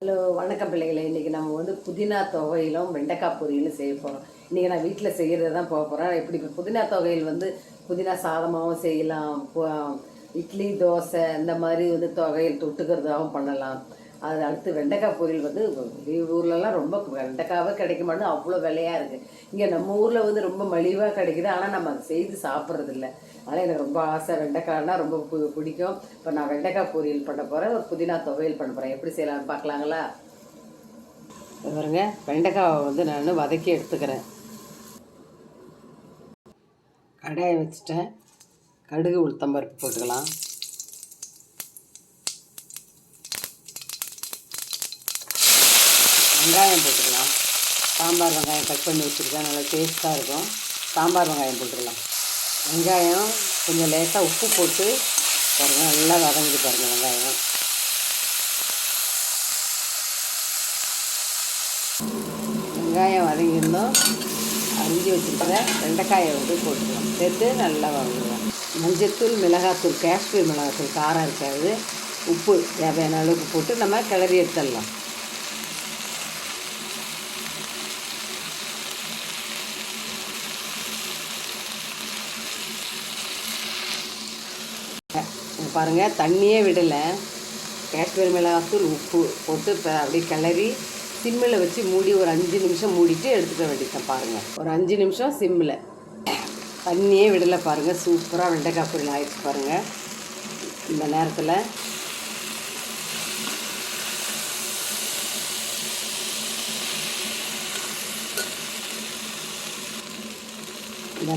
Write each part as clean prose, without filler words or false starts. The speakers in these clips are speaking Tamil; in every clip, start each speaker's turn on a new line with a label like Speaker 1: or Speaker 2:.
Speaker 1: ஹலோ, வணக்கம் பிள்ளைகளை. இன்றைக்கி நம்ம வந்து புதினா துவையிலும் வெண்டைக்காய் பொரியலும் செய்ய போகிறோம். இன்றைக்கி நான் வீட்டில் செய்கிறது தான் போக போகிறேன். இப்படி புதினா துவையல் வந்து புதினா சாதமாகவும் செய்யலாம், இட்லி தோசை இந்த மாதிரி வந்து துவையல் தொட்டுக்கிறதாகவும் பண்ணலாம். அது அடுத்து வெண்டைக்காய் பொரியல் வந்து ஊர்லலாம் ரொம்ப வெண்டைக்காவே கிடைக்க மாட்டேங்குது, அவ்வளோ விலையாக இருக்குது. இங்கே நம்ம ஊரில் வந்து ரொம்ப மலிவாக கிடைக்குது, ஆனால் நம்ம அதை செய்து சாப்பிட்றதில்ல. அதனால் எனக்கு ரொம்ப ஆசை, வெண்டைக்காய்னா ரொம்ப பிடிக்கும். இப்போ நான் வெண்டைக்காய் பொரியல் பண்ண போகிறேன், ஒரு புதினா துவையல் பண்ண போகிறேன். எப்படி செய்யலாம்னு பார்க்கலாங்களா? பாருங்க, வெண்டைக்காவை வந்து நான் வதக்கி எடுத்துக்கிறேன். கடாயை வச்சுட்டேன். கடுகு உளுத்தம்பருப்பு போட்டுக்கலாம். வெங்காயம் போட்டுக்கலாம். சாம்பார் வெங்காயம் கட் பண்ணி வச்சுருக்கேன், நல்லா டேஸ்ட்டாக இருக்கும். சாம்பார் வெங்காயம் போட்டுக்கலாம். வெங்காயம் கொஞ்சம் லேசாக உப்பு போட்டு பாருங்கள், நல்லா வதங்கிட்டு பாருங்கள். வெங்காயம் வதங்கியிருந்தோம். அரிஞ்சு வச்சுருக்கிற வெண்டைக்காயை வந்து போட்டுக்கலாம். சேர்த்து நல்லா வதங்குவோம். மஞ்சத்தூள், மிளகாத்தூள், காஷ்மீர் மிளகாத்தூள் காரம் இருக்காது. உப்பு தேவையான அளவுக்கு போட்டு நம்ம கிளறி எடுத்துடலாம். பாருங்கள், தண்ணியே விடலை. காஷ்மீர் மிளகாத்தூள், உப்பு போட்டு அப்படியே கிளறி சிம்மில் வச்சு மூடி ஒரு 5 நிமிஷம் மூடிட்டு எடுத்துக்க வேண்டியதான். பாருங்கள், ஒரு 5 நிமிஷம் சிம்மில், தண்ணியே விடலை. பாருங்கள், சூப்பராக வெண்டைக்காய் பொரியல் ஆயிடுச்சு பாருங்கள். இந்த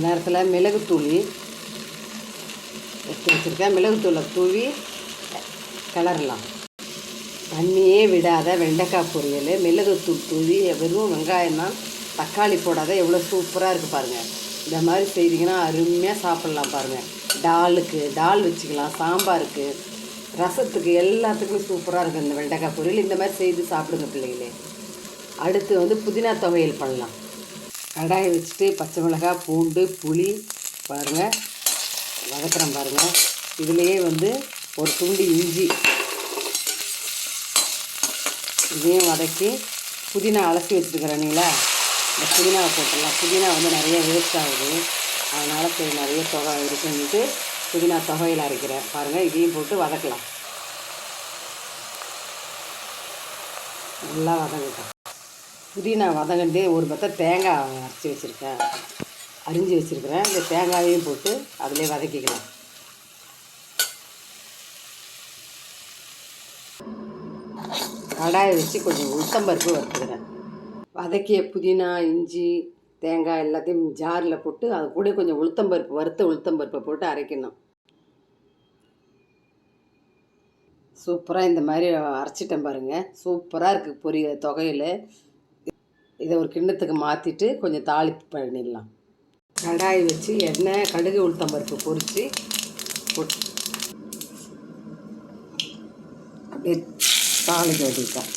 Speaker 1: நேரத்தில் மிளகுத்தூள் எடுத்து வச்சுருக்கேன். மிளகுத்தூளை தூவி கிளறலாம். தண்ணியே விடாத வெண்டைக்காய் பொரியல், மிளகுத்தூள் தூவி, வெறும் வெங்காயம் தான், தக்காளி போடாத, எவ்வளோ சூப்பராக இருக்குது பாருங்கள். இந்த மாதிரி செய்திங்கன்னா அருமையாக சாப்பிட்லாம் பாருங்கள். டால் வச்சுக்கலாம், சாம்பாருக்கு, ரசத்துக்கு, எல்லாத்துக்குமே சூப்பராக இருக்குது இந்த வெண்டைக்காய் பொரியல். இந்த மாதிரி செய்து சாப்பிடுங்க பிள்ளைகளே. அடுத்து வந்து புதினா துவையல் பண்ணலாம். கடாயை வச்சுட்டு பச்சை மிளகாய், பூண்டு, புளி பாருங்கள் வதக்குறேன் பாருங்கள். இதுலேயே வந்து ஒரு துண்டு இஞ்சி இதையும் வதக்கி புதினா அலசி வச்சுருக்கிறேனீங்களா, இந்த புதினாவை போட்டுடலாம். புதினா வந்து நிறைய வேஸ்ட் ஆகுது, அதனால் சரி நிறைய தொகை இருக்குன்னுட்டு புதினா துவையில் அரைக்கிறேன் பாருங்கள். இதையும் போட்டு வதக்கலாம். நல்லா வதங்கட்டும். புதினா வதங்கிட்டு ஒரு பக்கம் தேங்காய் அரிஞ்சு வச்சுருக்கிறேன். இந்த தேங்காயையும் போட்டு அதிலே வதக்கிக்கலாம். கடாயை வச்சு கொஞ்சம் உளுத்தம்பருப்பு வறுத்துக்கிறேன். வதக்கிய புதினா, இஞ்சி, தேங்காய் எல்லாத்தையும் ஜாரில் போட்டு அது கூட கொஞ்சம் வறுத்த உளுத்தம்பருப்பை போட்டு அரைக்கணும். சூப்பராக இந்த மாதிரி அரைச்சிட்டேன் பாருங்கள். சூப்பராக இருக்குது துவையல். இதை ஒரு கிண்ணத்துக்கு மாற்றிட்டு கொஞ்சம் தாளிப்பு பண்ணிடலாம். கடாய் வச்சு எண்ணெய், கடுகு, உளுத்தம்பருப்பு பொரித்து போட்டு அப்படியே தாளிக்க வேண்டியதுதான்.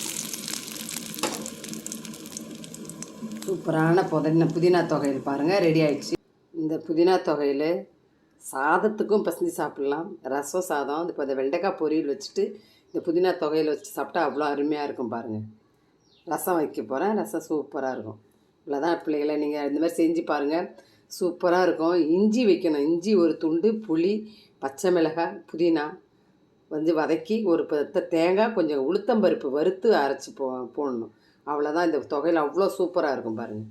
Speaker 1: சூப்பரான புதினா துவையல் பாருங்கள் ரெடி ஆகிடுச்சு. இந்த புதினா துவையல் சாதத்துக்கும் பசஞ்சு சாப்பிட்லாம். ரசம் சாதம், இப்போ இந்த வெண்டைக்காய் பொரியல் வச்சுட்டு இந்த புதினா துவையல் வச்சு சாப்பிட்டா அவ்வளோ அருமையாக இருக்கும் பாருங்கள். ரசம் வைக்க போகிறேன். ரசம் சூப்பராக இருக்கும். இவ்வளோதான் பிள்ளைகளை, நீங்கள் இந்த மாதிரி செஞ்சு பாருங்கள், சூப்பராக இருக்கும். இஞ்சி வைக்கணும். இஞ்சி ஒரு துண்டு, புளி, பச்சை மிளகாய், புதினா வந்து வதக்கி, ஒரு தேங்காய், கொஞ்சம் உளுத்தம்பருப்பு வறுத்து அரைச்சி போடணும். அவ்வளோதான். இந்த துவையல் அவ்வளோ சூப்பராக இருக்கும் பாருங்கள்.